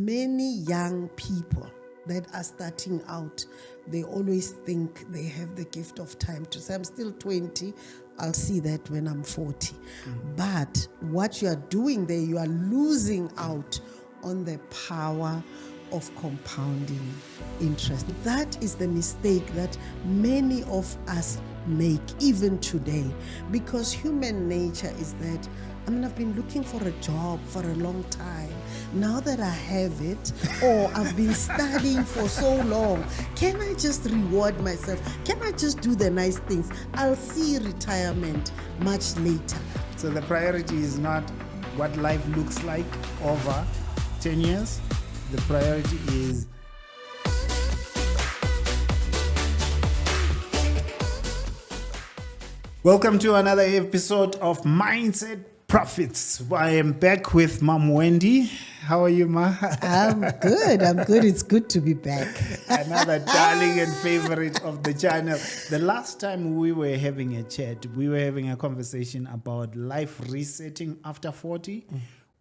many young people that are starting out, they always think they have the gift of time to say, I'm still 20, I'll see that when I'm 40. But what you are doing there, you are losing out on the power of compounding interest. That is the mistake that many of us make even today, because human nature is that, I've been looking for a job for a long time. Now that I have it, or I've been studying for so long, can I just reward myself? Can I just do the nice things? I'll see retirement much later. So the priority is not what life looks like over 10 years. The priority is welcome to another episode of Mindset Profits. I am back with Mam Wendy. How are you, Ma? I'm good. It's good to be back. Another darling and favorite of the channel. The last time we were having a chat, we were having a conversation about life resetting after 40.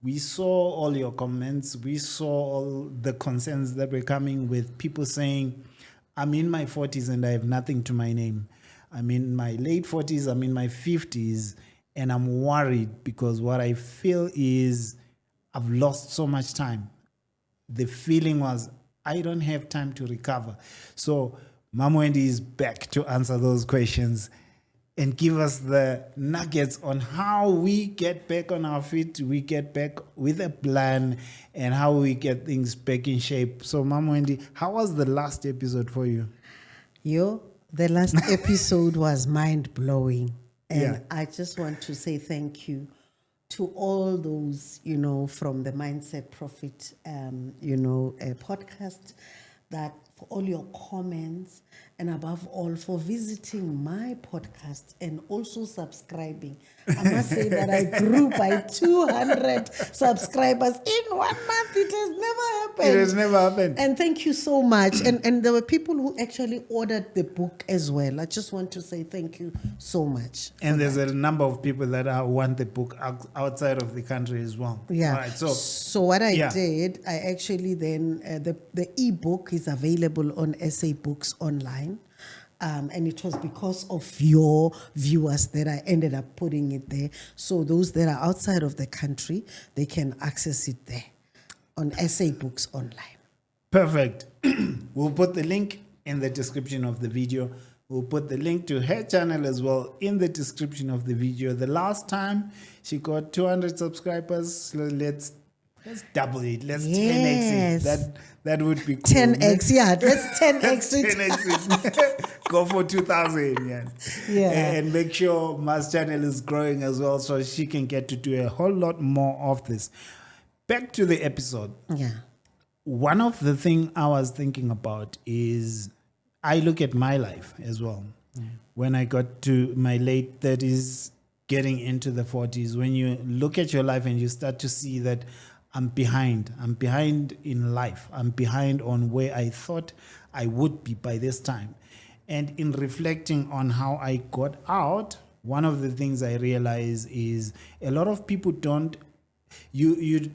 We saw all your comments. We saw all the concerns that were coming with people saying, I'm in my 40s and I have nothing to my name. I'm in my late 40s, I'm in my 50s, and I'm worried because what I feel is I've lost so much time. The feeling was, I don't have time to recover. So Mam Wendy is back to answer those questions and give us the nuggets on how we get back on our feet, we get back with a plan, and how we get things back in shape. So Mam Wendy, how was the last episode for you? The last episode was mind-blowing. And Yeah. I just want to say thank you to all those, from the Mindset Profit, podcast, that for all your comments, and above all, for visiting my podcast and also subscribing. I must say that I grew by 200 subscribers in 1 month. It has never happened. It has never happened. And thank you so much. And there were people who actually ordered the book as well. I just want to say thank you so much. And there's a number of people that want the book outside of the country as well. Yeah. All right, so what I did, I actually then, the ebook is available on SA Books online. And it was because of your viewers that I ended up putting it there. So those that are outside of the country, they can access it there on SA Books online. Perfect. We'll put the link in the description of the video. We'll put the link to her channel as well in the description of the video. The last time she got 200 subscribers, so let's double it. Let's 10x it. That would be cool. 10x, yeah. Let's 10x it. 10x it. Go for 2,000, Yeah. And make sure Ma's channel is growing as well, so she can get to do a whole lot more of this. Back to the episode. Yeah. One of the things I was thinking about is I look at my life as well. When I got to my late 30s, getting into the 40s, when you look at your life and you start to see that I'm behind in life. I'm behind on where I thought I would be by this time. And in reflecting on how I got out, one of the things I realize is a lot of people don't, you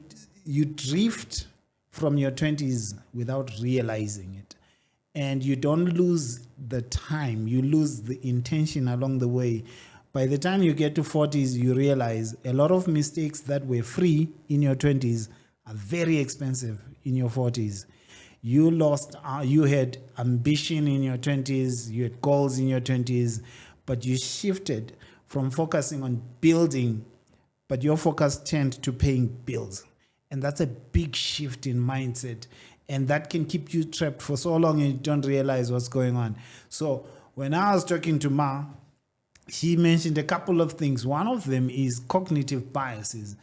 drift from your 20s without realizing it. And you don't lose the time, you lose the intention along the way. By the time you get to 40s, you realize a lot of mistakes that were free in your 20s are very expensive in your 40s. You had ambition in your 20s, you had goals in your 20s, but you shifted from focusing on building, but your focus turned to paying bills. And that's a big shift in mindset. And that can keep you trapped for so long and you don't realize what's going on. So when I was talking to Ma, she mentioned a couple of things. One of them is cognitive biases,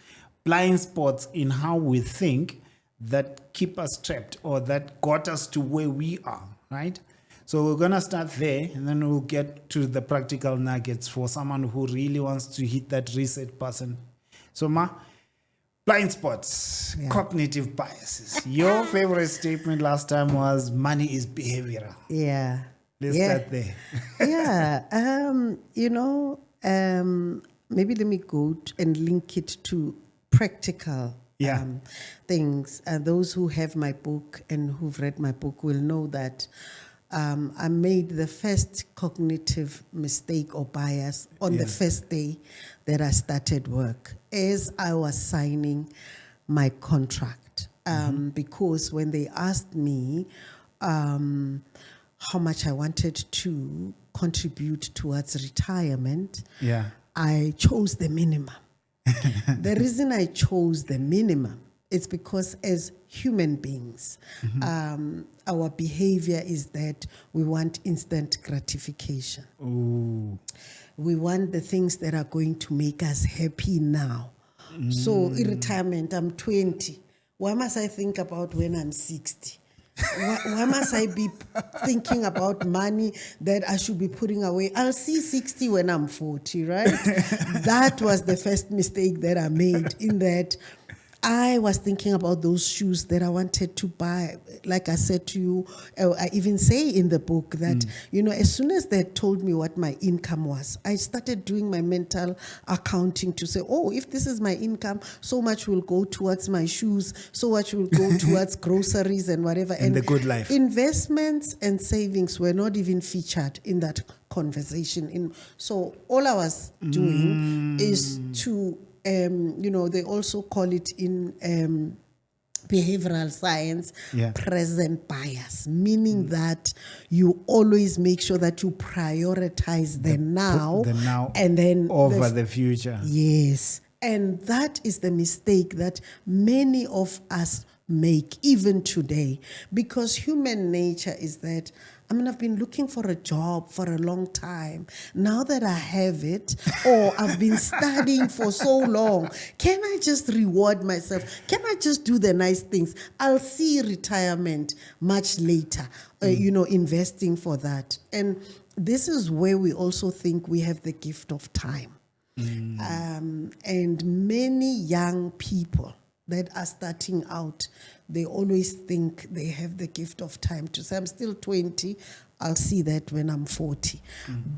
blind spots in how we think that keep us trapped or that got us to where we are, right? So we're going to start there and then we'll get to the practical nuggets for someone who really wants to hit that reset button. So Ma, blind spots, cognitive biases. Your favorite statement last time was money is behavioral. Yeah. Let's start there. Maybe let me go and link it to practical things. Those who have my book and who've read my book will know that I made the first cognitive mistake or bias on the first day that I started work as I was signing my contract. Because when they asked me how much I wanted to contribute towards retirement, I chose the minimum. The reason I chose the minimum is because as human beings, our behavior is that we want instant gratification. Ooh. We want the things that are going to make us happy now. So in retirement, I'm 20. Why must I think about when I'm 60? Why must I be thinking about money that I should be putting away? I'll see 60 when I'm 40, right? That was the first mistake that I made, in that I was thinking about those shoes that I wanted to buy. Like I said to you, I even say in the book that, as soon as they told me what my income was, I started doing my mental accounting to say, oh, if this is my income, so much will go towards my shoes, so much will go towards groceries and whatever. And the good life. Investments and savings were not even featured in that conversation. So all I was doing is to they also call it in behavioral science, present bias, meaning that you always make sure that you prioritize the now and then over the future. Yes. And that is the mistake that many of us make even today, because human nature is that, I've been looking for a job for a long time. Now that I have it, or I've been studying for so long, can I just reward myself? Can I just do the nice things? I'll see retirement much later, investing for that. And this is where we also think we have the gift of time. And many young people that are starting out, they always think they have the gift of time to say, I'm still 20, I'll see that when I'm 40.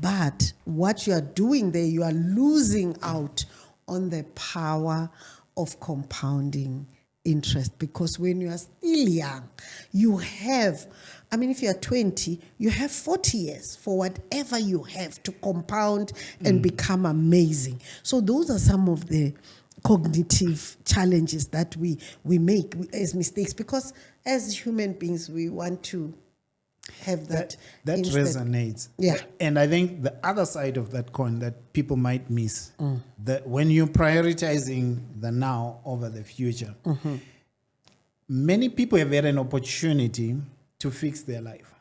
But what you are doing there, you are losing out on the power of compounding interest, because when you are still young, you have, if you are 20, you have 40 years for whatever you have to compound and become amazing. So those are some of the cognitive challenges that we make as mistakes, because as human beings we want to have that resonates. And I think the other side of that coin that people might miss, that when you're prioritizing the now over the future, many people have had an opportunity to fix their life.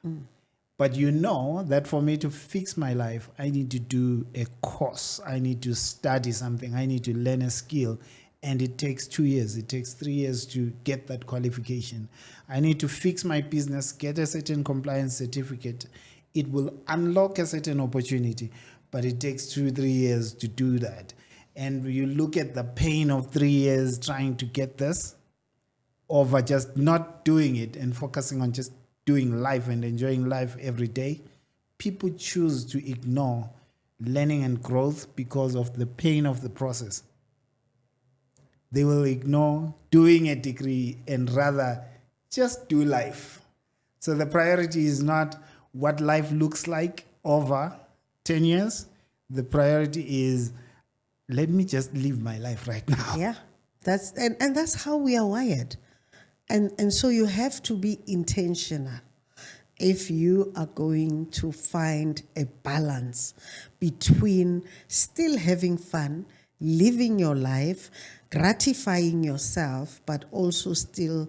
But you know that for me to fix my life, I need to do a course. I need to study something. I need to learn a skill. And it takes 2 years. It takes 3 years to get that qualification. I need to fix my business, get a certain compliance certificate. It will unlock a certain opportunity. But it takes 2-3 years to do that. And you look at the pain of 3 years trying to get this over just not doing it and focusing on just doing life and enjoying life every day. People choose to ignore learning and growth because of the pain of the process. They will ignore doing a degree and rather just do life. So the priority is not what life looks like over 10 years. The priority is, let me just live my life right now. Yeah, that's how we are wired. And so you have to be intentional if you are going to find a balance between still having fun, living your life, gratifying yourself, but also still,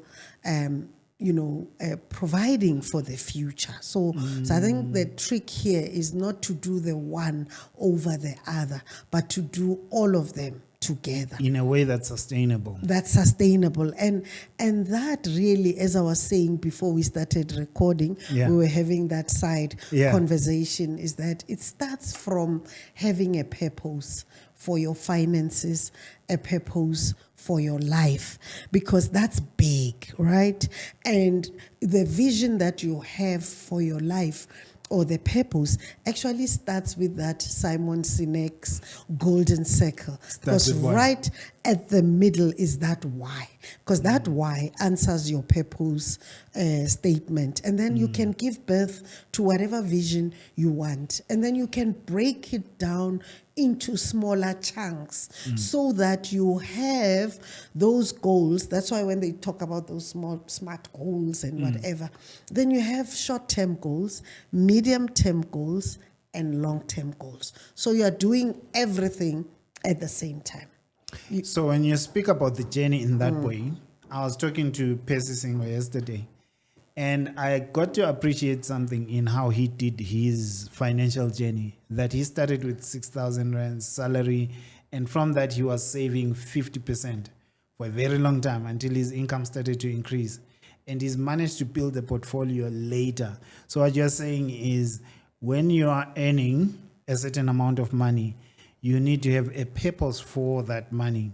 providing for the future. So I think the trick here is not to do the one over the other, but to do all of them together in a way that's sustainable. And that really, as I was saying before we started recording, we were having that side conversation, is that it starts from having a purpose for your finances, a purpose for your life, because that's big, right? And the vision that you have for your life, or the purpose, actually starts with that Simon Sinek's golden circle. Because right at the middle is that why, because that why answers your purpose statement, and then you can give birth to whatever vision you want, and then you can break it down into smaller chunks so that you have those goals. That's why when they talk about those small smart goals and whatever, then you have short-term goals, medium-term goals, and long-term goals. So you are doing everything at the same time. So when you speak about the journey in that way, I was talking to Percy Singh yesterday, and I got to appreciate something in how he did his financial journey, that he started with 6,000 rand salary, and from that he was saving 50% for a very long time until his income started to increase. And he's managed to build a portfolio later. So what you're saying is, when you are earning a certain amount of money, you need to have a purpose for that money.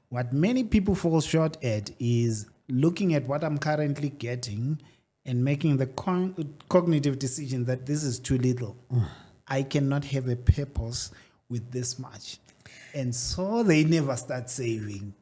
What many people fall short at is looking at what I'm currently getting and making the cognitive decision that this is too little. I cannot have a purpose with this much. And so they never start saving.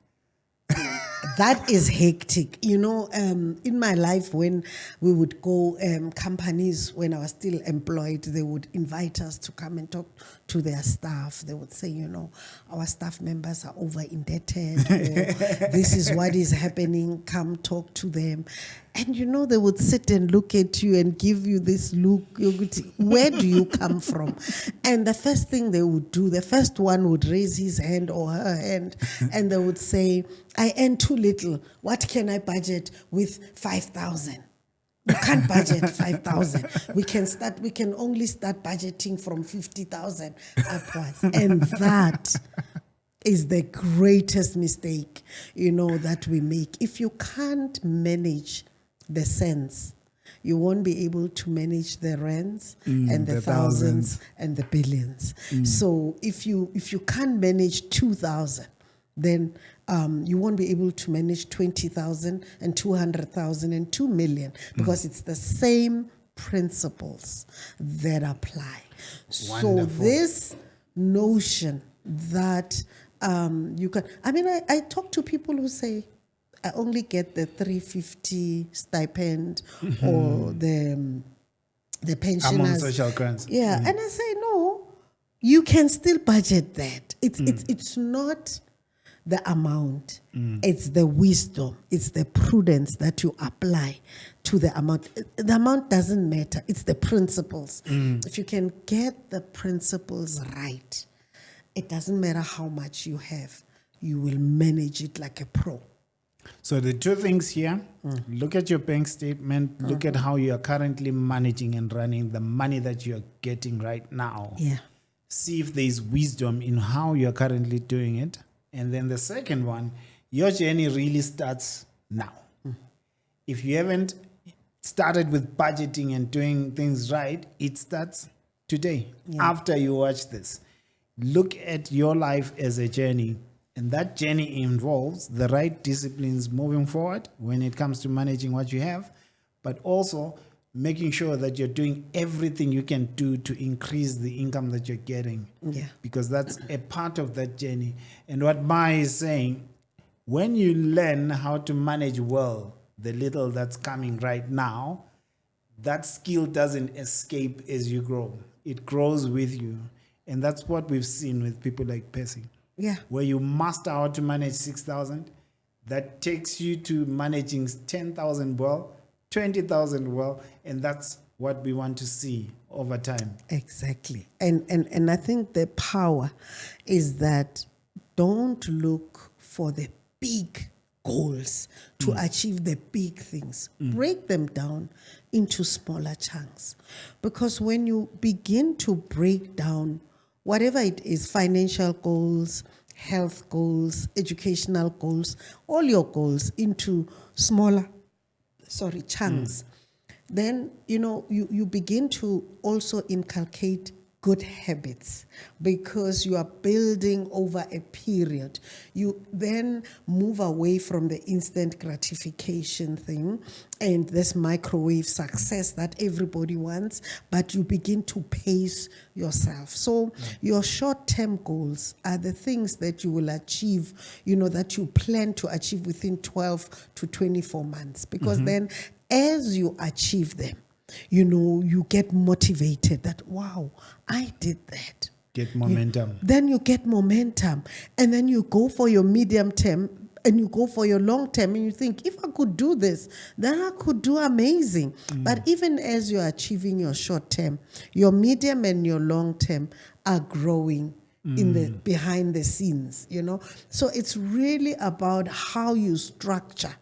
That is hectic. You know, in my life, when we would go, companies, when I was still employed, they would invite us to come and talk to their staff. They would say, you know, our staff members are over indebted, or this is what is happening, come talk to them. And you know, they would sit and look at you and give you this look, where do you come from? And the first thing they would do, the first one would raise his hand or her hand, and they would say, I earn too little. What can I budget with 5,000? You can't budget 5,000. We can only start budgeting from 50,000 upwards. And that is the greatest mistake, you know, that we make. If you can't manage the cents, you won't be able to manage the rands and the thousands and the billions. So if you can't manage 2,000, then you won't be able to manage 20,000 and 200,000 and 2 million, because it's the same principles that apply. Wonderful. So this notion that you can, I mean, I talk to people who say, I only get the 350 stipend or the pensioners. Among social grants. Yeah, and I say, no, you can still budget that. It's not the amount, it's the wisdom, it's the prudence that you apply to the amount. The amount doesn't matter, it's the principles. If you can get the principles right, it doesn't matter how much you have, you will manage it like a pro. So the two things here, look at your bank statement, look at how you are currently managing and running the money that you're getting right now. Yeah. See if there's wisdom in how you're currently doing it. And then the second one, your journey really starts now. If you haven't started with budgeting and doing things right, it starts today. Yeah. After you watch this, look at your life as a journey. And that journey involves the right disciplines moving forward when it comes to managing what you have, but also making sure that you're doing everything you can do to increase the income that you're getting. Yeah. Because that's a part of that journey. And what Mai is saying, when you learn how to manage well the little that's coming right now, that skill doesn't escape as you grow. It grows with you. And that's what we've seen with people like Percy. Yeah. Where you master how to manage 6,000, that takes you to managing 10,000 well, 20,000 well, and that's what we want to see over time. Exactly. And I think the power is that don't look for the big goals to achieve the big things. Break them down into smaller chunks. Because when you begin to break down whatever it is, financial goals, health goals, educational goals, all your goals into smaller chunks, then, you know, you begin to also inculcate good habits because you are building over a period. You then move away from the instant gratification thing and this microwave success that everybody wants, but you begin to pace yourself. So your short-term goals are the things that you will achieve, that you plan to achieve within 12 to 24 months. Because then as you achieve them, you get motivated that, wow, I did that. Get momentum. Then you get momentum. And then you go for your medium term and you go for your long term and you think, if I could do this, then I could do amazing. But even as you're achieving your short term, your medium and your long term are growing in the behind the scenes, So it's really about how you structure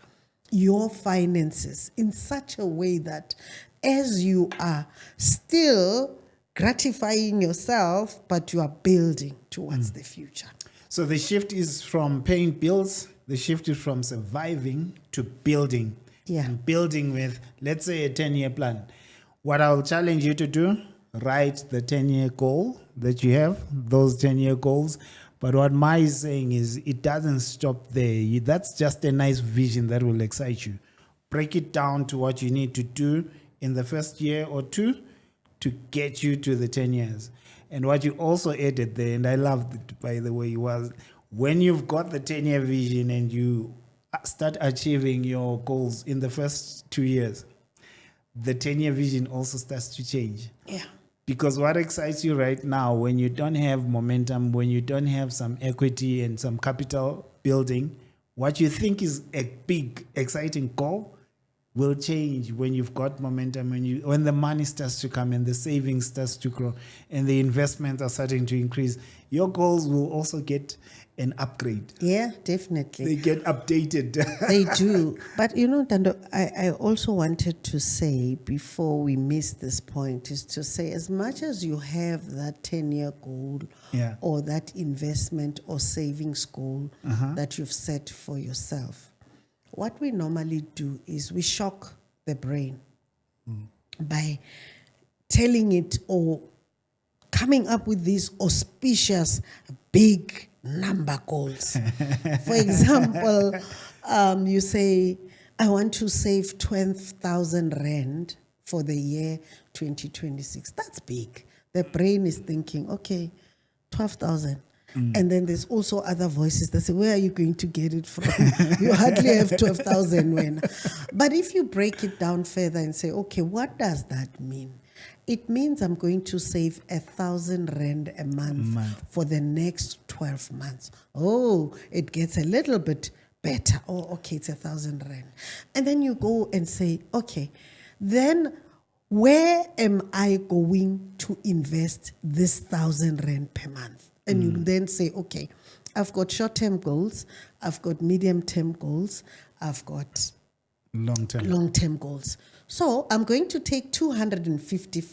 your finances in such a way that as you are still gratifying yourself, but you are building towards the future. So the shift is from paying bills, the shift is from surviving to building. Yeah. And building with, let's say, a 10-year plan. What I'll challenge you to do, write the 10-year goal that you have, those 10-year goals. But what Mai is saying is it doesn't stop there. That's just a nice vision that will excite you. Break it down to what you need to do in the first year or two to get you to the 10 years. And what you also added there, and I loved it, by the way, was when you've got the 10-year vision and you start achieving your goals in the first 2 years, the 10-year vision also starts to change. Yeah. Because what excites you right now, when you don't have momentum, when you don't have some equity and some capital building, what you think is a big, exciting goal will change when you've got momentum, when the money starts to come and the savings starts to grow and the investments are starting to increase. Your goals will also get an upgrade. Yeah, definitely. They get updated. They do. But, Tando, I also wanted to say, before we miss this point, is to say, as much as you have that 10-year goal or that investment or savings goal that you've set for yourself, what we normally do is we shock the brain by telling it or coming up with these auspicious big number goals. For example, you say, I want to save 12,000 Rand for the year 2026. That's big. The brain is thinking, okay, 12,000. And then there's also other voices that say, where are you going to get it from? You hardly have 12,000 when. But if you break it down further and say, okay, what does that mean? It means I'm going to save 1,000 Rand a month for the next 12 months. Oh, it gets a little bit better. Oh, okay, it's 1,000 Rand. And then you go and say, okay, then where am I going to invest this 1,000 Rand per month? And you then say, okay, I've got short-term goals, I've got medium-term goals, I've got long-term goals. So I'm going to take 250.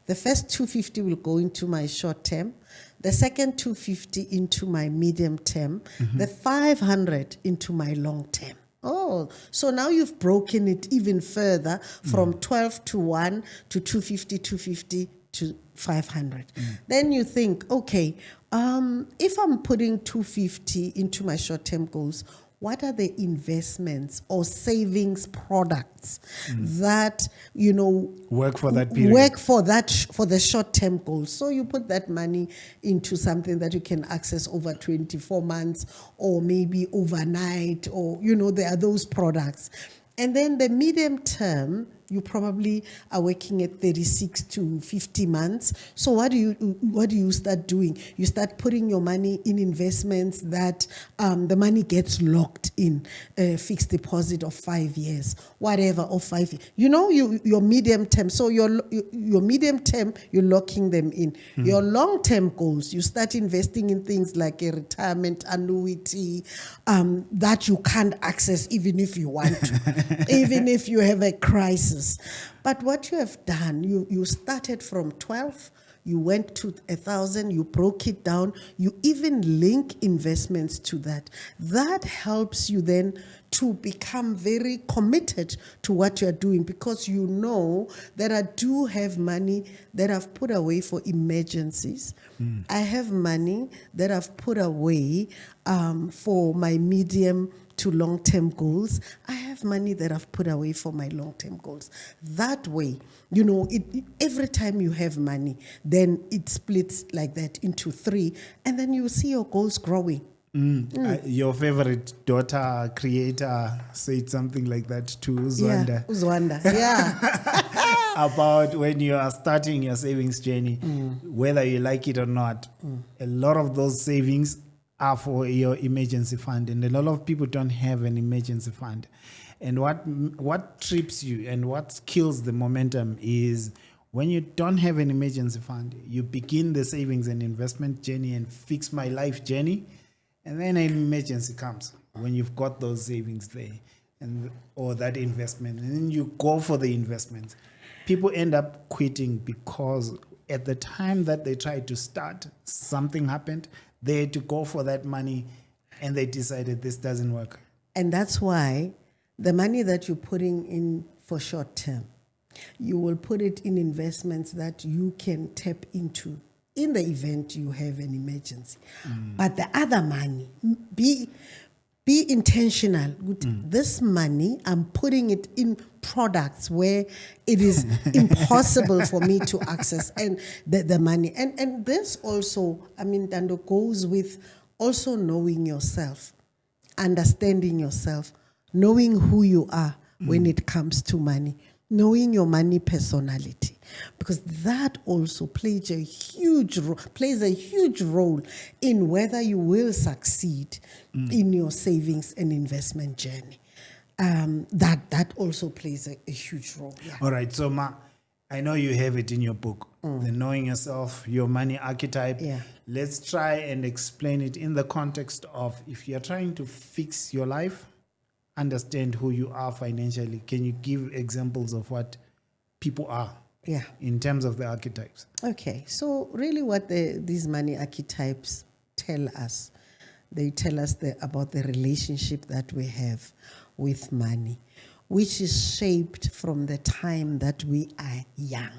The first 250 will go into my short-term, the second 250 into my medium-term, the 500 into my long-term. Oh, so now you've broken it even further from 12 to 1 to 250, 250 to 500. Then you think, okay, if I'm putting 250 into my short-term goals, what are the investments or savings products that, work for that period? Work for the short-term goals. So you put that money into something that you can access over 24 months or maybe overnight, or, there are those products. And then the medium term, you probably are working at 36 to 50 months. So what do you start doing? You start putting your money in investments that the money gets locked in, a fixed deposit of 5 years, whatever, or 5 years. Your medium term. So your medium term, you're locking them in. Your long term goals, you start investing in things like a retirement annuity that you can't access even if you want to, even if you have a crisis. But what you have done, you started from 12, you went to 1,000, you broke it down, you even link investments to that. That helps you then to become very committed to what you're doing, because you know that I do have money that I've put away for emergencies. I have money that I've put away for my medium to long-term goals. I have money that I've put away for my long-term goals. That way, every time you have money, then it splits like that into 3, and then you see your goals growing. Your favorite daughter creator said something like that to Uzwanda. Yeah, Uzwanda. Yeah. About when you are starting your savings journey, whether you like it or not, a lot of those savings are for your emergency fund, and a lot of people don't have an emergency fund. And what trips you and what kills the momentum is when you don't have an emergency fund, you begin the savings and investment journey and fix my life journey, and then an emergency comes when you've got those savings there or that investment, and then you go for the investments. People end up quitting because at the time that they tried to start, something happened. They had to go for that money, and they decided this doesn't work. And that's why the money that you're putting in for short term, you will put it in investments that you can tap into in the event you have an emergency. But the other money, be intentional. This money, I'm putting it in products where it is impossible for me to access and the money. And this also, Dando, goes with also knowing yourself, understanding yourself, knowing who you are when it comes to money, knowing your money personality, because that also plays a huge role in whether you will succeed in your savings and investment journey. That also plays a huge role. Yeah. All right, so Ma, I know you have it in your book, the Knowing Yourself, Your Money Archetype. Yeah. Let's try and explain it in the context of, if you're trying to fix your life, understand who you are financially. Can you give examples of what people are in terms of the archetypes? Okay, so really what these money archetypes tell us, they tell us about the relationship that we have with money, which is shaped from the time that we are young.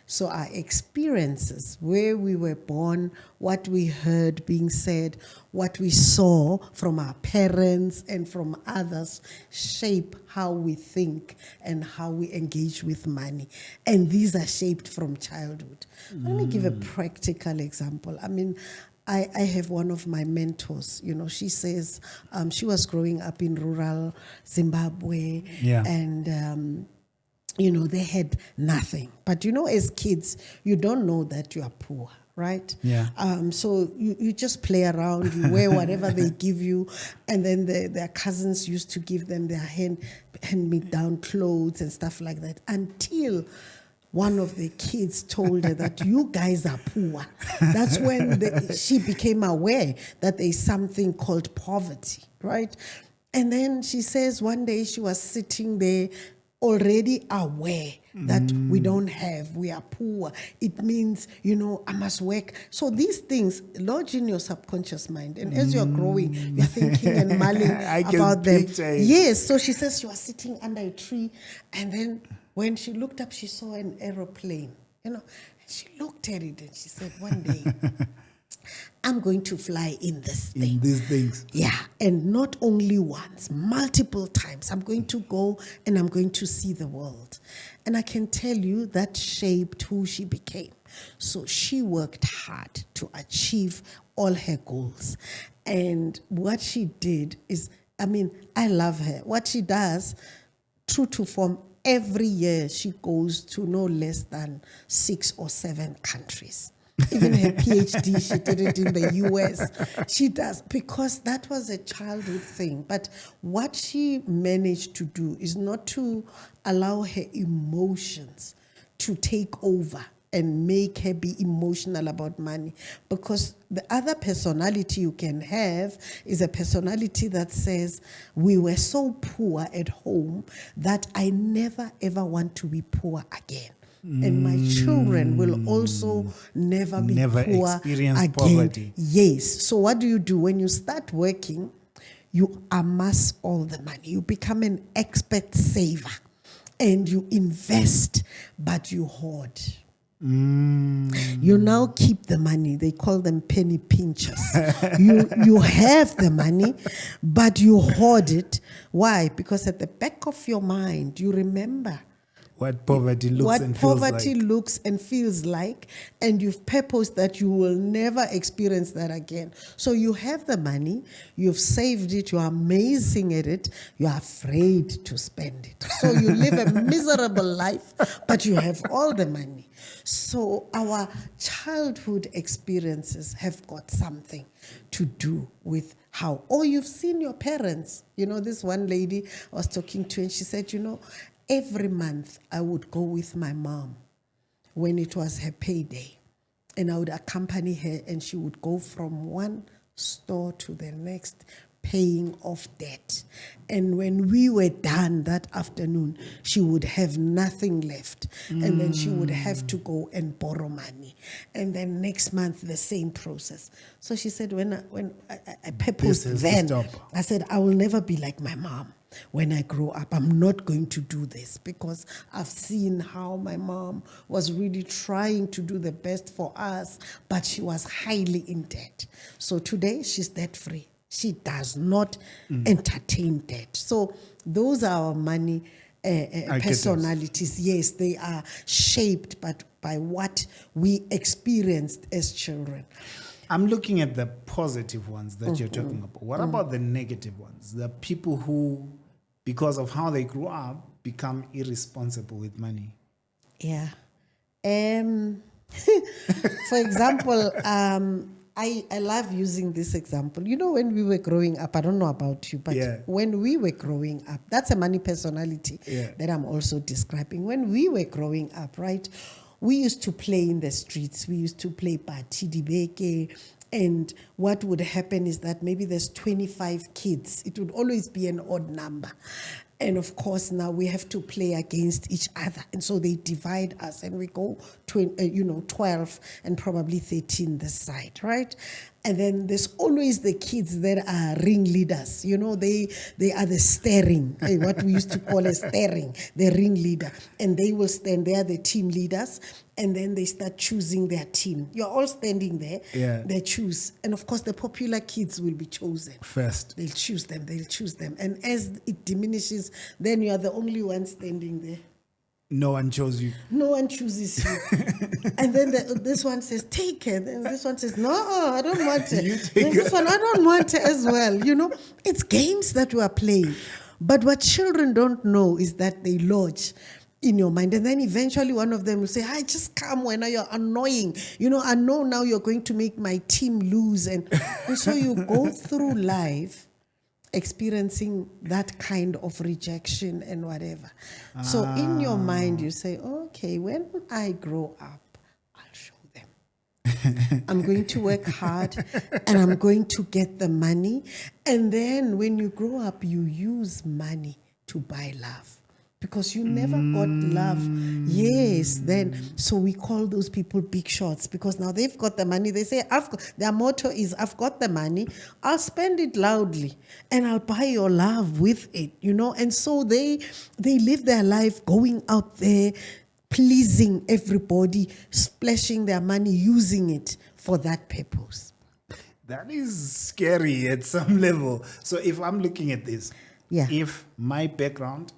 So our experiences, where we were born, what we heard being said, what we saw from our parents and from others, shape how we think and how we engage with money. And these are shaped from childhood. Let me give a practical example. I have one of my mentors, she says she was growing up in rural Zimbabwe, and they had nothing. But as kids, you don't know that you are poor, right? Yeah. So you just play around, you wear whatever they give you, and then their cousins used to give them their hand-me-down clothes and stuff like that, until one of the kids told her that you guys are poor. That's when she became aware that there's something called poverty, right? And then she says one day she was sitting there already aware that we don't have, we are poor. It means, I must work. So these things lodge in your subconscious mind. And as you're growing, you're thinking and mulling about them. Yes, so she says she was sitting under a tree, and then when she looked up, she saw an aeroplane, and she looked at it and she said, one day, I'm going to fly in this thing. In these things. Yeah, and not only once, multiple times. I'm going to go and I'm going to see the world. And I can tell you that shaped who she became. So she worked hard to achieve all her goals. And what she did is, I love her. What she does, true to form, every year she goes to no less than 6 or 7 countries. Even her PhD, she did it in the US. She does, because that was a childhood thing. But what she managed to do is not to allow her emotions to take over and make her be emotional about money. Because the other personality you can have is a personality that says, we were so poor at home that I never ever want to be poor again. And my children will also never be poor experience again. Poverty. Yes. So what do? When you start working, you amass all the money. You become an expert saver and you invest, but you hoard. You now keep the money. They call them penny pinchers. You have the money, but you hoard it. Why? Because at the back of your mind, you remember what poverty looks and feels like. looks and feels like, and you've purposed that you will never experience that again. So you have the money, you've saved it, you're amazing at it, you're afraid to spend it. So you live a miserable life, but you have all the money. So our childhood experiences have got something to do with how, or you've seen your parents. You know, this one lady I was talking to, and she said, you know, every month I would go with my mom when it was her payday, and I would accompany her, and she would go from one store to the next paying off debt. And when we were done that afternoon, she would have nothing left. And then she would have to go and borrow money. And then next month, the same process. So she said, when I proposed then, I said, I will never be like my mom. When I grow up, I'm not going to do this, because I've seen how my mom was really trying to do the best for us, but she was highly in debt. So today, she's debt-free. She does not entertain debt. So those are our money personalities. Yes, they are shaped by what we experienced as children. I'm looking at the positive ones that you're talking about. What about the negative ones? The people who, because of how they grew up, become irresponsible with money. Yeah. For example, I love using this example. You know, when we were growing up, I don't know about you, but when we were growing up, that's a money personality that I'm also describing. When we were growing up, right, we used to play in the streets. We used to play Patidibeke. And what would happen is that maybe there's 25 kids. It would always be an odd number. And of course, now we have to play against each other. And so they divide us, and we go 12 and probably 13 this side, right? And then there's always the kids that are ringleaders. You know, they are the steering, what we used to call a steering, the ringleader. And they will stand, they are the team leaders. And then they start choosing their team. You're all standing there. Yeah. They choose. And of course, the popular kids will be chosen. First. They'll choose them. And as it diminishes, then you are the only one standing there. No one chose you. No one chooses you. And then this one says, take it. And this one says, no, I don't want it. You take and this one, I don't want it as well. You know, it's games that we are playing. But what children don't know is that they lodge in your mind. And then eventually one of them will say, I just come when you're annoying. You know, I know now you're going to make my team lose. And so you go through life experiencing that kind of rejection and whatever. So in your mind, you say, okay, when I grow up, I'll show them. I'm going to work hard and I'm going to get the money. And then when you grow up, you use money to buy love. Because you never got love. Yes, then, so we call those people big shots, because now they've got the money. They say, their motto is, I've got the money, I'll spend it loudly, and I'll buy your love with it, you know. And so they live their life going out there, pleasing everybody, splashing their money, using it for that purpose. That is scary at some level. So if I'm looking at this, if my background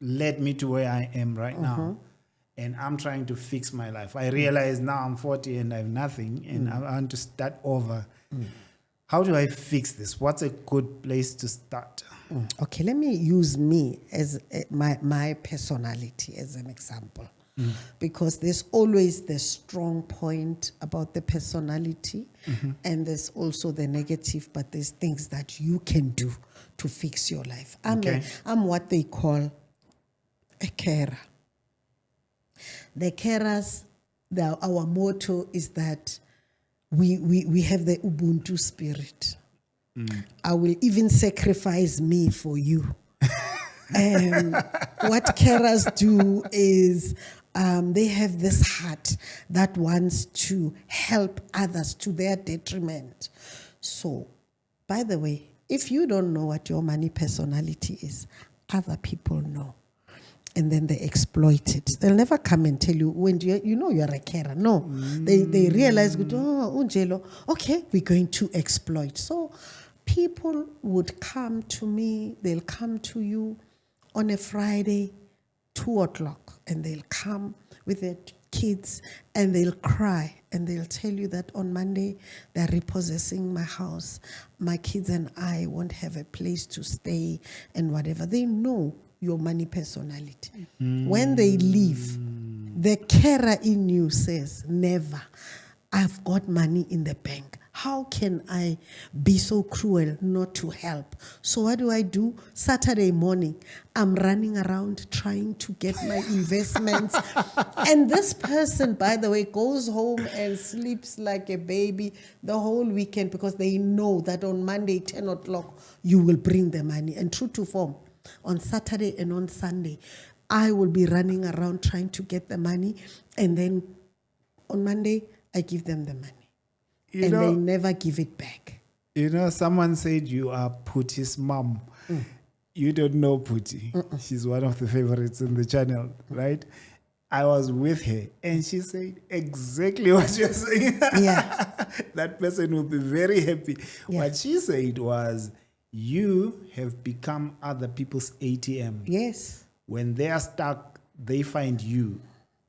led me to where I am right now, and I'm trying to fix my life. I realize now I'm 40 and I have nothing, and I want to start over. How do I fix this? What's a good place to start? Okay, let me use me as my personality as an example, because there's always the strong point about the personality, and there's also the negative, but there's things that you can do to fix your life. I'm what they call a carer. The carers, our motto is that we have the Ubuntu spirit. I will even sacrifice me for you. What carers do is they have this heart that wants to help others to their detriment. So, by the way, If you don't know what your money personality is, other people know. And then they exploit it. They'll never come and tell you when you know you're a carer. No. They realize, Unjelo, okay, we're going to exploit. So people would come to me, they'll come to you on a Friday, 2 o'clock, and they'll come with their kids and they'll cry and they'll tell you that on Monday they're repossessing my house. My kids and I won't have a place to stay and whatever. They know your money personality. When they leave, the carer in you says, never. I've got money in the bank. How can I be so cruel not to help? So what do? Saturday morning, I'm running around trying to get my investments. And this person, by the way, goes home and sleeps like a baby the whole weekend because they know that on Monday, 10 o'clock, you will bring the money. And true to form, on Saturday and on Sunday, I will be running around trying to get the money. And then on Monday, I give them the money. They never give it back. Someone said you are Puti's mom. You don't know Puti. She's one of the favorites in the channel, right? I was with her and she said exactly what you're saying. Yeah. That person will be very happy. Yeah. What she said was, you have become other people's ATM. Yes. When they are stuck, they find you.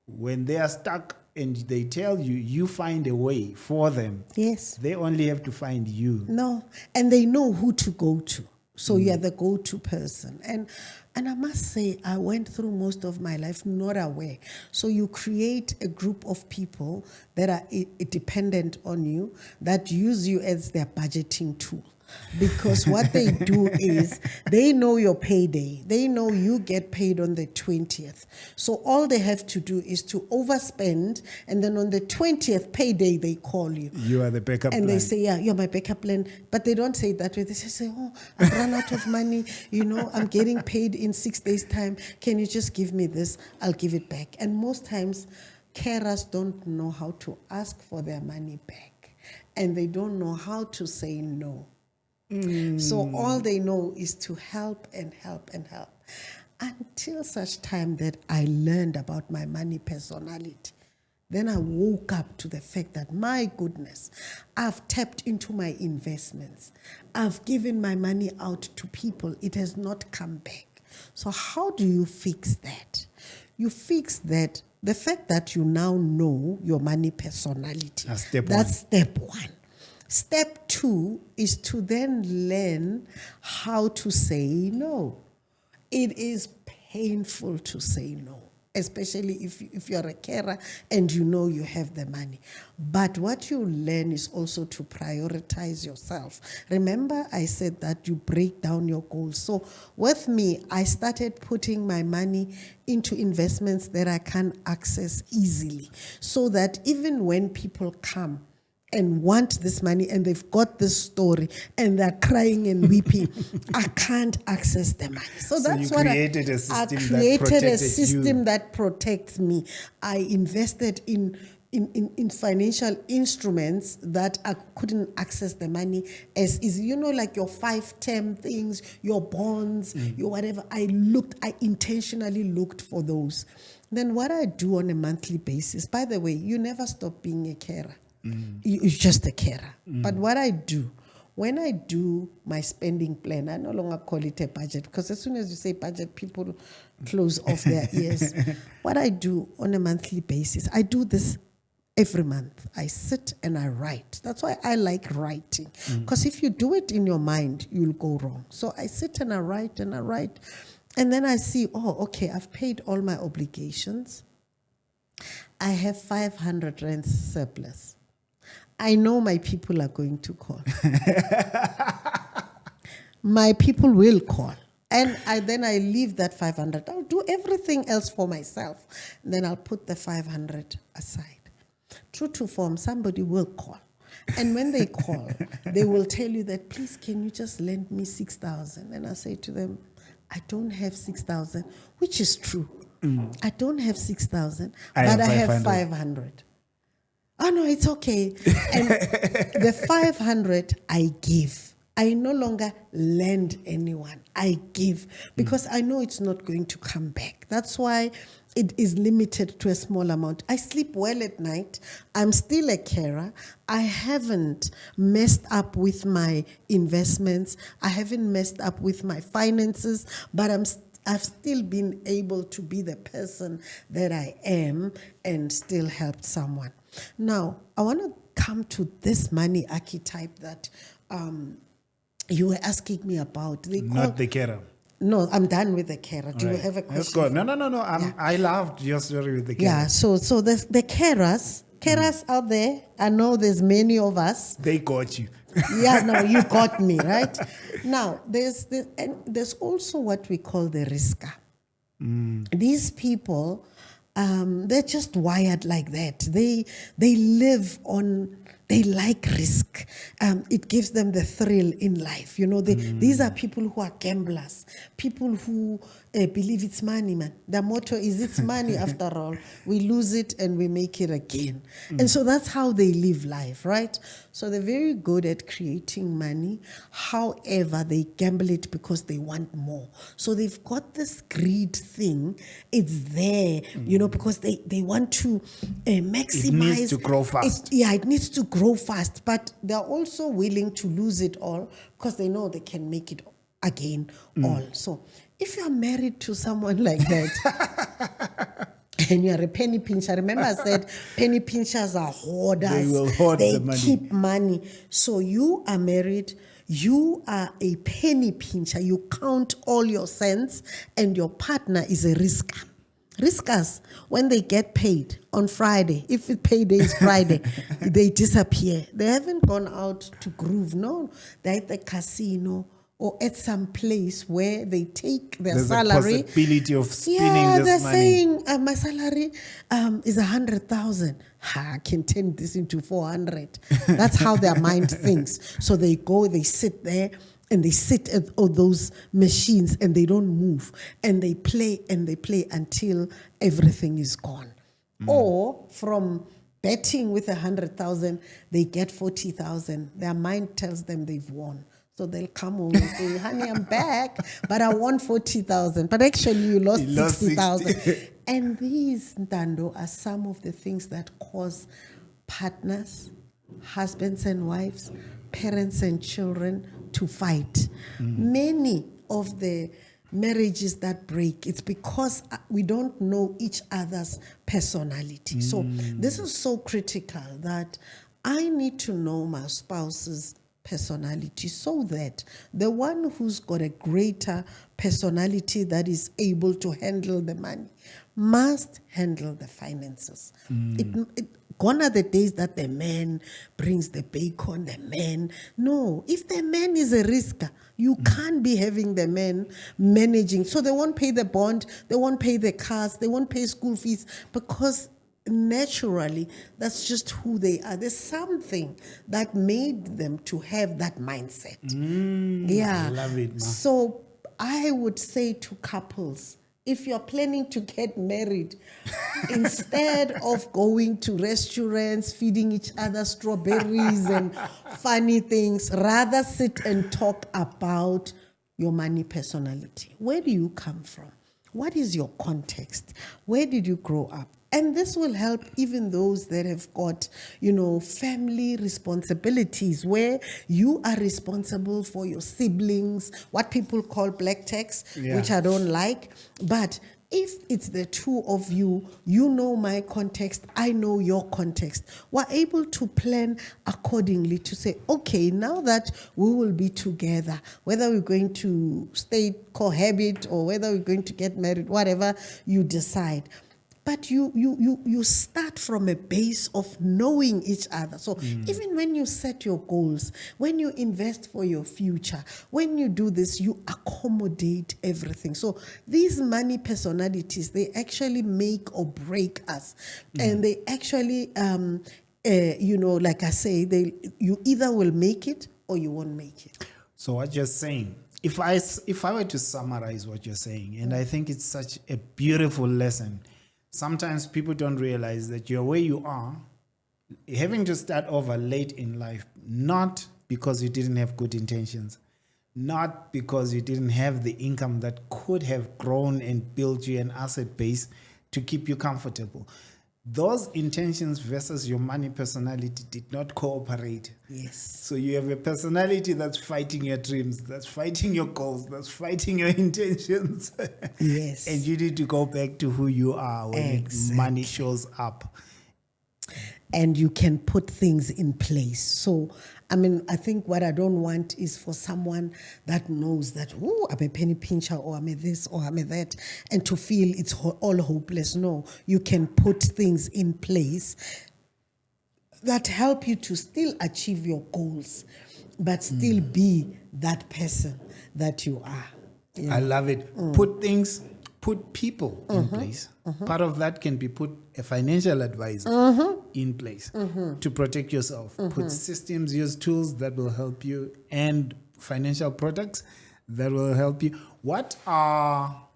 When they are stuck and they tell you, you find a way for them. Yes. They only have to find you. No. And they know who to go to. So you're the go-to person. And I must say, I went through most of my life not aware. So you create a group of people that are dependent on you, that use you as their budgeting tool. Because what they do is they know your payday. They know you get paid on the 20th. So all they have to do is to overspend, and then on the 20th payday, they call you. You are the backup plan. And they say, yeah, you're my backup plan. But they don't say it that way. They say, oh, I've run out of money. I'm getting paid in 6 days' time. Can you just give me this? I'll give it back. And most times, carers don't know how to ask for their money back. And they don't know how to say no. So all they know is to help and help and help. Until such time that I learned about my money personality. Then I woke up to the fact that, my goodness, I've tapped into my investments. I've given my money out to people. It has not come back. So how do you fix that? You fix that, the fact that you now know your money personality. That's step one. Step two is to then learn how to say no. It is painful to say no, especially if you're a carer and you know you have the money. But what you learn is also to prioritize yourself. Remember, I said that you break down your goals. So with me, I started putting my money into investments that I can access easily, so that even when people come and want this money and they've got this story and they're crying and weeping, I can't access the money. So that's what I created a system that protects me. I invested in financial instruments that I couldn't access the money as easy. Like your 5-10 things, your bonds, your whatever. I intentionally looked for those. Then what I do on a monthly basis, by the way, you never stop being a carer. You're just a carer. But what I do, when I do my spending plan, I no longer call it a budget, because as soon as you say budget, people close off their ears. What I do on a monthly basis, I do this every month. I sit and I write. That's why I like writing, because if you do it in your mind, you'll go wrong. So I sit and I write and I write. And then I see, okay, I've paid all my obligations. I have 500 rand surplus. I know my people are going to call. My people will call. And then I leave that 500. I'll do everything else for myself. Then I'll put the 500 aside. True to form, somebody will call. And when they call, they will tell you that, please, can you just lend me 6,000? And I say to them, I don't have 6,000, which is true. I don't have 6,000, but I have 500. Oh, no, it's okay. And the 500 I give. I no longer lend anyone. I give because I know it's not going to come back. That's why it is limited to a small amount. I sleep well at night. I'm still a carer. I haven't messed up with my investments. I haven't messed up with my finances, but I've still been able to be the person that I am and still help someone. Now, I want to come to this money archetype that you were asking me about. Not the carer. No, I'm done with the carer. Do you have a question? Let's go. No. I loved your story with the carer. Yeah, so the carers out there, I know there's many of us. They got you. Yeah, no, you got me, right? Now, there's also what we call the risker. These people, they're just wired like that. They live on, they like risk. It gives them the thrill in life. You know, these are people who are gamblers, people who believe it's money, man. Their motto is it's money after all. We lose it and we make it again. And so that's how they live life, right? So they're very good at creating money. However, they gamble it because they want more. So they've got this greed thing. It's there, you know, because they want to maximize. It needs to grow fast. It needs to grow fast. But they're also willing to lose it all because they know they can make it again all. So if you're married to someone like that, and you're a penny pincher, remember I said penny pinchers are hoarders. They will hoard the money. Keep money. So you are married, you are a penny pincher. You count all your cents, and your partner is a risker. Riskers, when they get paid on Friday, if payday is Friday, they disappear. They haven't gone out to groove. No, they're at the casino or at some place where they take their salary. There's a possibility of spinning this they're money. They're saying, my salary is 100,000. I can turn this into 400. That's how their mind thinks. So they go, they sit there, and they sit at all those machines, and they don't move. And they play until everything is gone. Or from betting with 100,000, they get 40,000. Their mind tells them they've won. So they'll come home and say, honey, I'm back, but I won 40,000. But actually, you lost 60,000. And these, Ntando, are some of the things that cause partners, husbands and wives, parents and children to fight. Many of the marriages that break, it's because we don't know each other's personality. So this is so critical that I need to know my spouse's personality so that the one who's got a greater personality that is able to handle the money must handle the finances. Gone are the days that the man brings the bacon, the man. No, if the man is a risker, you can't be having the man managing. So they won't pay the bond, they won't pay the cars, they won't pay school fees because naturally, that's just who they are. There's something that made them to have that mindset. I love it, Ma. So I would say to couples, if you're planning to get married, instead of going to restaurants, feeding each other strawberries and funny things, rather sit and talk about your money personality. Where do you come from? What is your context? Where did you grow up? And this will help even those that have got, family responsibilities where you are responsible for your siblings, what people call black tax, which I don't like. But if it's the two of you, you know my context, I know your context, we're able to plan accordingly to say, okay, now that we will be together, whether we're going to stay cohabit or whether we're going to get married, whatever you decide. But you start from a base of knowing each other. So even when you set your goals, when you invest for your future, when you do this, you accommodate everything. So these money personalities, they actually make or break us. And they actually, like I say, you either will make it or you won't make it. So what you're saying, if I were to summarize what you're saying, and I think it's such a beautiful lesson. Sometimes people don't realize that you're where you are, having to start over late in life, not because you didn't have good intentions, not because you didn't have the income that could have grown and built you an asset base to keep you comfortable. Those intentions versus your money personality did not cooperate. Yes. So you have a personality that's fighting your dreams, that's fighting your goals, that's fighting your intentions. Yes. And you need to go back to who you are when money shows up. And you can put things in place. So, I mean, I think what I don't want is for someone that knows that, oh, I'm a penny pincher, or I'm a this, or I'm a that, and to feel it's all hopeless. No, you can put things in place that help you to still achieve your goals, but still be that person that you are. You know? I love it. Put people in place. Part of that can be put a financial advisor in place to protect yourself. Put systems, use tools that will help you, and financial products that will help you. What are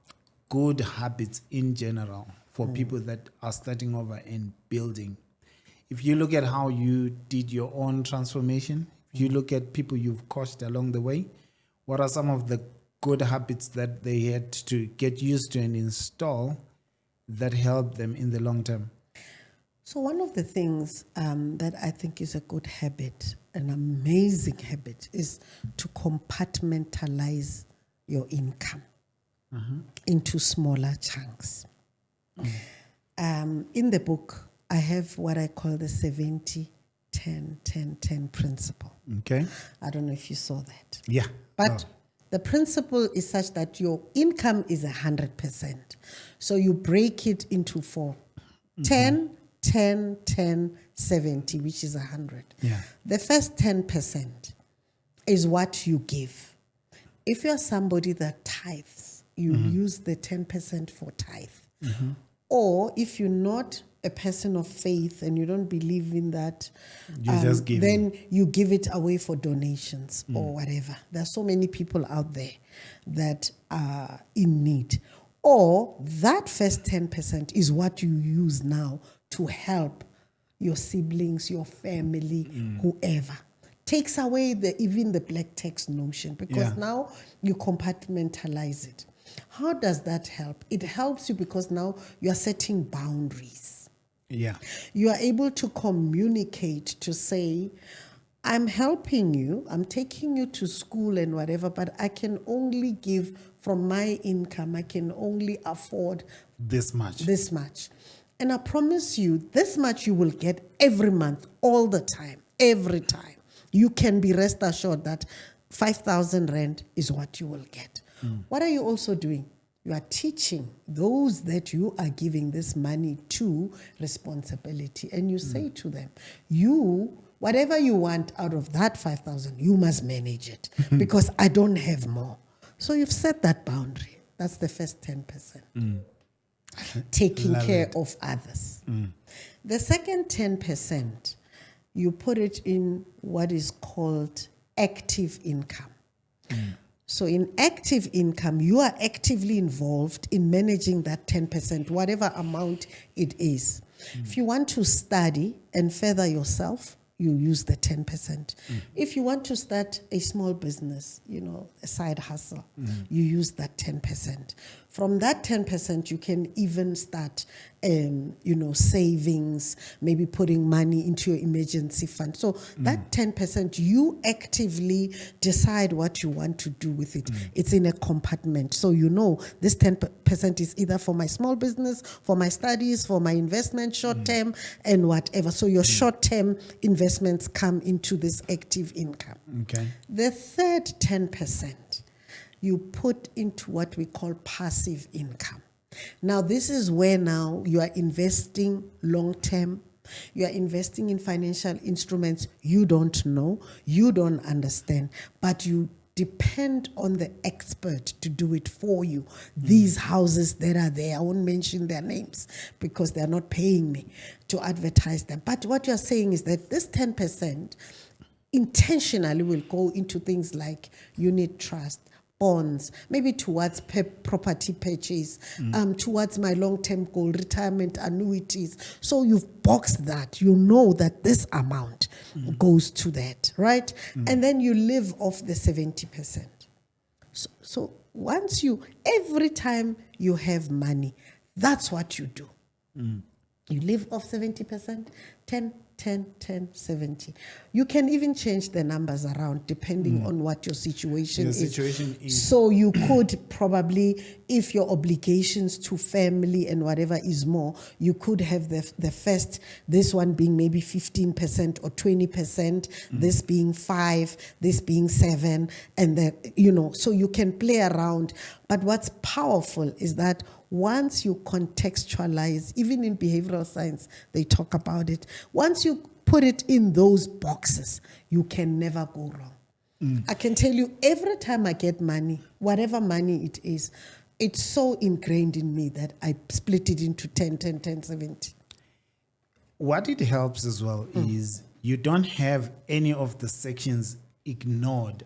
good habits in general for people that are starting over and building? If you look at how you did your own transformation, if you look at people you've coached along the way, what are some of the good habits that they had to get used to and install that help them in the long term? So one of the things that I think is a good habit, an amazing habit, is to compartmentalize your income into smaller chunks. In the book, I have what I call the 70-10-10-10 principle. Okay. I don't know if you saw that. Yeah. But the principle is such that your income is 100%. So you break it into 4. 10, 10, 10, 70, which is 100. Yeah. The first 10% is what you give. If you're somebody that tithes, you use the 10% for tithe. Or if you're not a person of faith and you don't believe in that, just give then you give it away for donations or whatever. There are so many people out there that are in need. Or that first 10% is what you use now to help your siblings, your family, whoever. Takes away even the black tax notion, because now you compartmentalize it. How does that help? It helps you because now you are setting boundaries. Yeah. You are able to communicate to say, I'm helping you, I'm taking you to school and whatever, but I can only give from my income. I can only afford this much. And I promise you, this much you will get every month, all the time, every time. You can be rest assured that 5,000 rand is what you will get. What are you also doing? You are teaching those that you are giving this money to responsibility. And you say to them, whatever you want out of that 5,000, you must manage it because I don't have more. So you've set that boundary. That's the first 10%. Taking care of others. The second 10%, you put it in what is called active income. So in active income, you are actively involved in managing that 10%, whatever amount it is. If you want to study and further yourself, you use the 10%. If you want to start a small business, a side hustle, you use that 10%. From that 10%, you can even start, savings, maybe putting money into your emergency fund. So that 10%, you actively decide what you want to do with it. It's in a compartment. So this 10% is either for my small business, for my studies, for my investment, short-term, and whatever. So your short-term investments come into this active income. Okay. The third 10%, you put into what we call passive income. Now, this is where now you are investing long-term. You are investing in financial instruments you don't know, you don't understand, but you depend on the expert to do it for you. These houses that are there, I won't mention their names because they're not paying me to advertise them. But what you're saying is that this 10% intentionally will go into things like unit trust, bonds, maybe towards property purchase, towards my long-term goal, retirement annuities. So you've boxed that. You know that this amount goes to that, right? And then you live off the 70%. So once every time you have money, that's what you do. You live off 70%, 10, 10, 10, 70. You can even change the numbers around depending on what your situation is. So you could probably, if your obligations to family and whatever is more, you could have the first, this one being maybe 15% or 20%, this being 5, this being 7, and then, so you can play around. But what's powerful is that once you contextualize, even in behavioral science, they talk about it. Once you put it in those boxes, you can never go wrong. I can tell you, every time I get money, whatever money it is, it's so ingrained in me that I split it into 10, 10, 10, 70. What it helps as well is you don't have any of the sections ignored.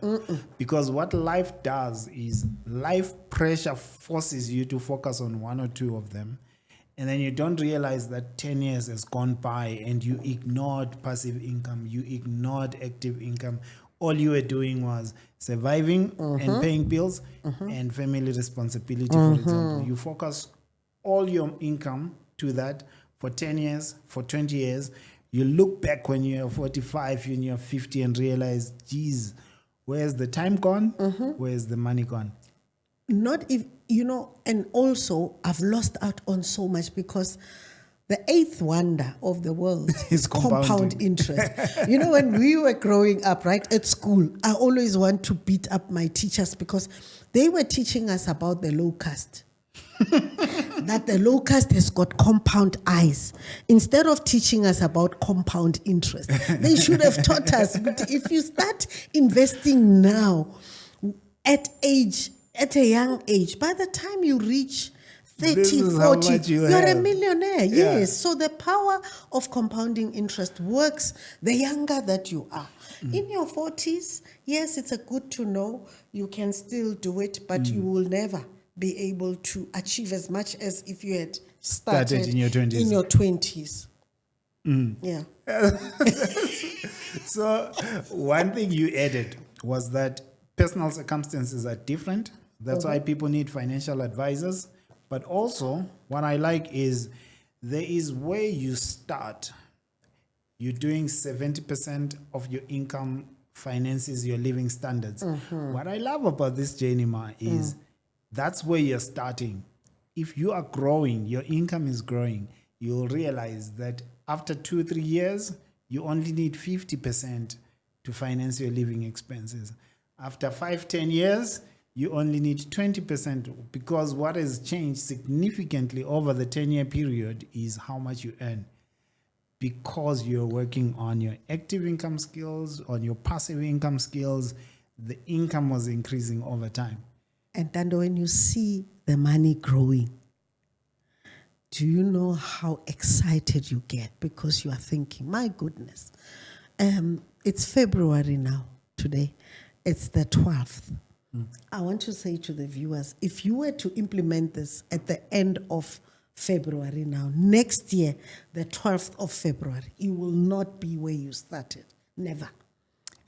Because what life does is life pressure forces you to focus on one or two of them, and then you don't realize that 10 years has gone by and you ignored passive income, you ignored active income. All you were doing was surviving and paying bills and family responsibility, for example. You focus all your income to that for 10 years, for 20 years. You look back when you're 45, when you're 50 and realize, geez, where's the time gone? Where's the money gone? Not if, and also I've lost out on so much because the eighth wonder of the world is compound interest. When we were growing up, right, at school, I always want to beat up my teachers because they were teaching us about the locust. That the locust has got compound eyes. Instead of teaching us about compound interest, they should have taught us. But if you start investing now, at a young age, by the time you reach 30, 40, you're a millionaire. Yeah. Yes. So the power of compounding interest works the younger that you are. In your 40s, yes, it's a good to know. You can still do it, but you will never be able to achieve as much as if you had started in your 20s. Yeah. So one thing you added was that personal circumstances are different. That's why people need financial advisors. But also, what I like is there is where you start. You're doing 70% of your income finances your living standards. What I love about this, Janima, is that's where you're starting. If you are growing, your income is growing, you'll realize that after 2-3 years, you only need 50% to finance your living expenses. After 5-10 years, you only need 20%, because what has changed significantly over the 10-year period is how much you earn. Because you're working on your active income skills, on your passive income skills, the income was increasing over time. And then when you see the money growing, do you know how excited you get? Because you are thinking, my goodness, it's February now, today. It's the 12th. I want to say to the viewers, if you were to implement this at the end of February now, next year, the 12th of February, you will not be where you started. Never.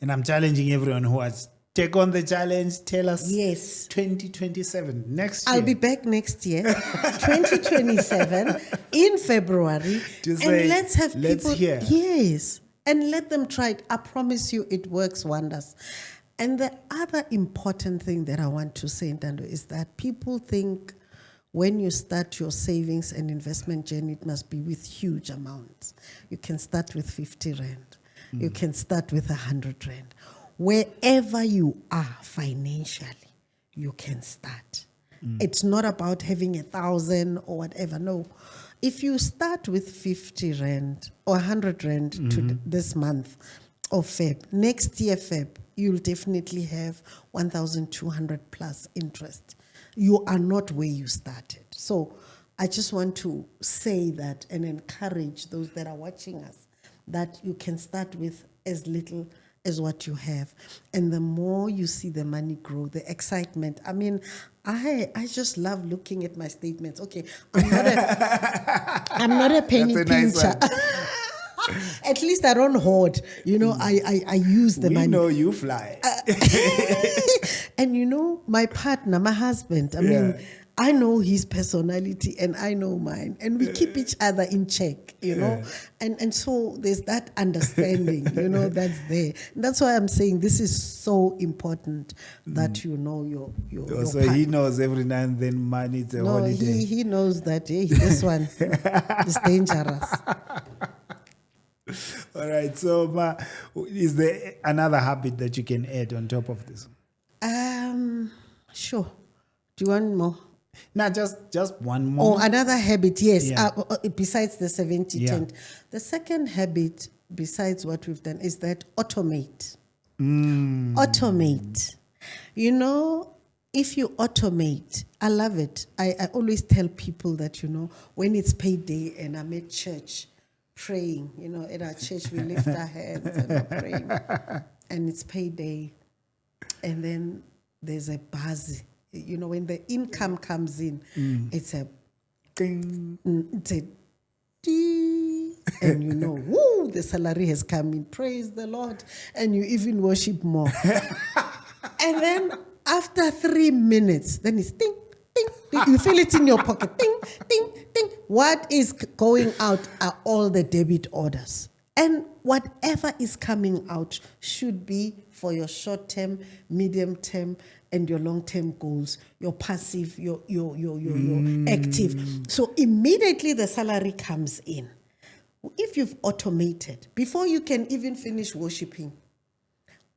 And I'm challenging everyone who has take on the challenge. Tell us. Yes. 2027, next year. I'll be back next year, 2027, in February. To say, and let's have let's people. hear. Yes. And let them try it. I promise you it works wonders. And the other important thing that I want to say, Ntando, is that people think when you start your savings and investment journey, it must be with huge amounts. You can start with 50 Rand. You can start with 100 Rand. Wherever you are financially, you can start. It's not about having 1,000 or whatever. No. If you start with 50 Rand or 100 Rand to this month of Feb, next year Feb, you'll definitely have 1,200 plus interest. You are not where you started. So I just want to say that and encourage those that are watching us that you can start with as little as what you have. And the more you see the money grow, the excitement. I mean, I just love looking at my statements. Okay, I'm not a penny That's a nice pincher. At least I don't hoard. I use the money. We know you fly. And my partner, my husband, I mean, I know his personality and I know mine. And we keep each other in check, And so there's that understanding, that's there. And that's why I'm saying this is so important that your So he knows every now and then money is a holiday. He knows that, this one is dangerous. All right. So, Ma, is there another habit that you can add on top of this? Sure. Do you want more? No, just one more. Oh, another habit, yes. Yeah. Besides the 70-10. Yeah. The second habit, besides what we've done, is that automate. Automate. If you automate, I love it. I always tell people that, when it's payday and I'm at church praying, at our church we lift our hands and we're praying. And it's payday. And then there's a buzz. When the income comes in, it's a Ding. it's a ding, and woo, the salary has come in. Praise the Lord. And you even worship more. And then after 3 minutes, then it's ding, ding, ding. You feel it in your pocket. Ding, ding, ding. What is going out are all the debit orders. And whatever is coming out should be for your short-term, medium-term, and your long-term goals, your passive, your active. So immediately the salary comes in. If you've automated, before you can even finish worshiping,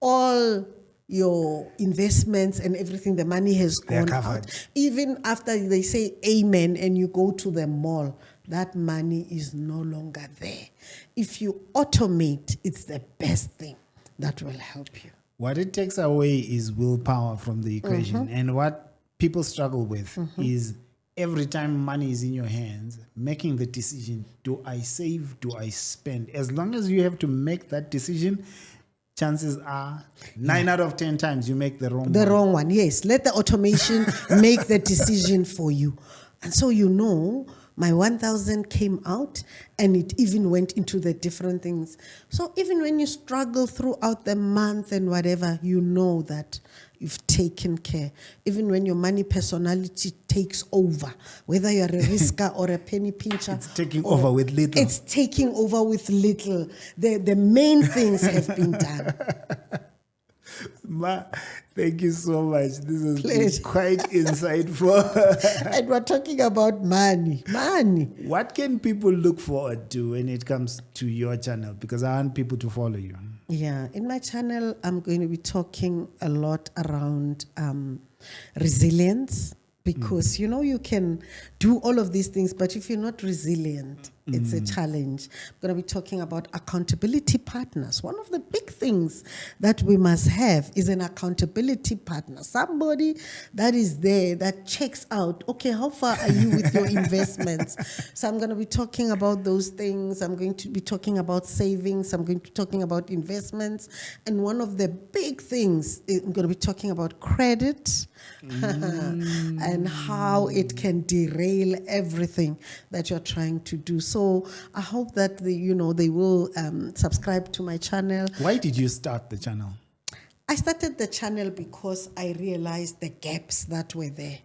all your investments and everything, the money has gone out. Even after they say amen and you go to the mall, that money is no longer there. If you automate, it's the best thing that will help you. What it takes away is willpower from the equation. And what people struggle with is every time money is in your hands, making the decision, do I save, do I spend? As long as you have to make that decision, chances are 9 out of 10 times you make the wrong one. The wrong one, yes. Let the automation make the decision for you. And so my 1,000 came out and it even went into the different things. So even when you struggle throughout the month and whatever, you know that you've taken care. Even when your money personality takes over, whether you're a risker or a penny pincher. It's taking over with little. It's taking over with little. The main things have been done. Ma, thank you so much. This has been quite insightful. And we're talking about money. Money. What can people look forward to when it comes to your channel? Because I want people to follow you. Yeah, in my channel, I'm going to be talking a lot around resilience. Because, you can do all of these things, but if you're not resilient, it's a challenge. I'm going to be talking about accountability partners. One of the big things that we must have is an accountability partner. Somebody that is there, that checks out, okay, how far are you with your investments? So I'm going to be talking about those things. I'm going to be talking about savings. I'm going to be talking about investments. And one of the big things, I'm going to be talking about credit. And how it can derail everything that you're trying to do. So I hope that they will subscribe to my channel. Why did you start the channel? I started the channel because I realized the gaps that were there.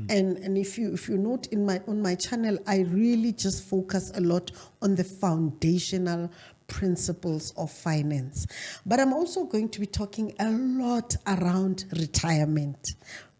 And if you note on my channel, I really just focus a lot on the foundational principles of finance. But I'm also going to be talking a lot around retirement,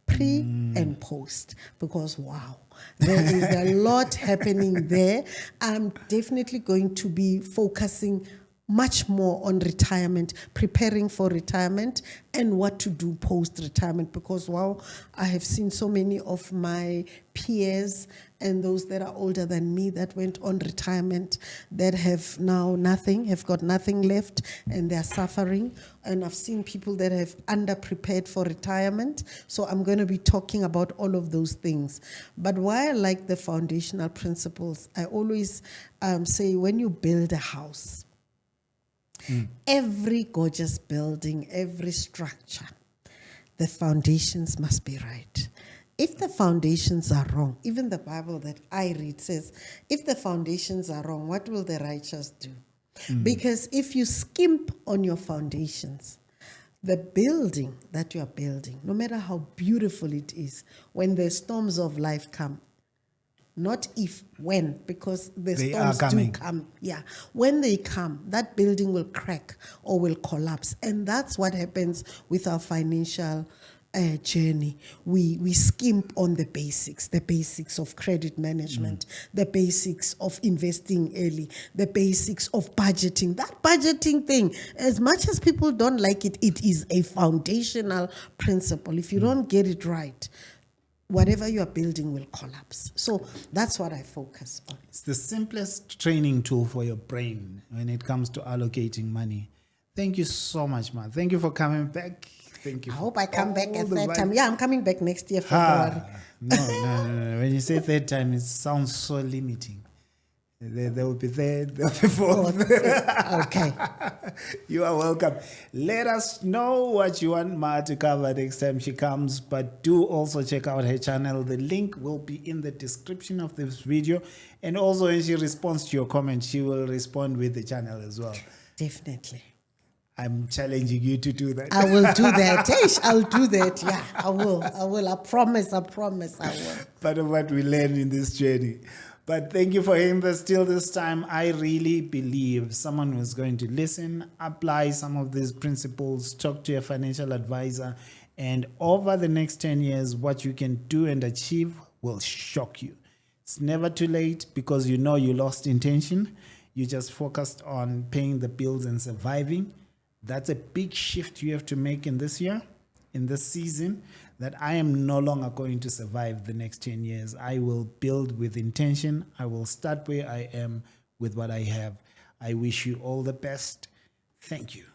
pre and post, because wow, there is a lot happening there. I'm definitely going to be focusing much more on retirement, preparing for retirement, and what to do post-retirement, because wow, I have seen so many of my peers and those that are older than me that went on retirement that have now nothing, have got nothing left, and they're suffering. And I've seen people that have under-prepared for retirement. So I'm going to be talking about all of those things. But why I like the foundational principles, I always say when you build a house, Every gorgeous building, every structure, the foundations must be right. If the foundations are wrong, even the Bible that I read says, if the foundations are wrong, what will the righteous do? Because if you skimp on your foundations, the building that you are building, no matter how beautiful it is, when the storms of life come, not if, when, because the storms do come. Yeah. When they come, that building will crack or will collapse. And that's what happens with our financial journey. We skimp on the basics of credit management, the basics of investing early, the basics of budgeting. That budgeting thing, as much as people don't like it, it is a foundational principle. If you don't get it right, whatever you are building will collapse. So that's what I focus on. It's the simplest training tool for your brain when it comes to allocating money. Thank you so much, man. Thank you for coming back. Thank you. I hope I come back a third time. Yeah, I'm coming back next year, February. No. When you say third time, it sounds so limiting. There will be third, there will be fourth. Okay. You are welcome. Let us know what you want Ma to cover next time she comes, but do also check out her channel. The link will be in the description of this video. And also when she responds to your comment, she will respond with the channel as well. Definitely. I'm challenging you to do that. I will do that. I'll do that. Yeah, I will. I promise I will. Part of what we learn in this journey. But thank you for hearing this till this time. I really believe someone was going to listen, apply some of these principles, talk to a financial advisor, and over the next 10 years, what you can do and achieve will shock you. It's never too late because you know you lost intention. You just focused on paying the bills and surviving. That's a big shift you have to make in this year, in this season, that I am no longer going to survive the next 10 years. I will build with intention. I will start where I am with what I have. I wish you all the best. Thank you.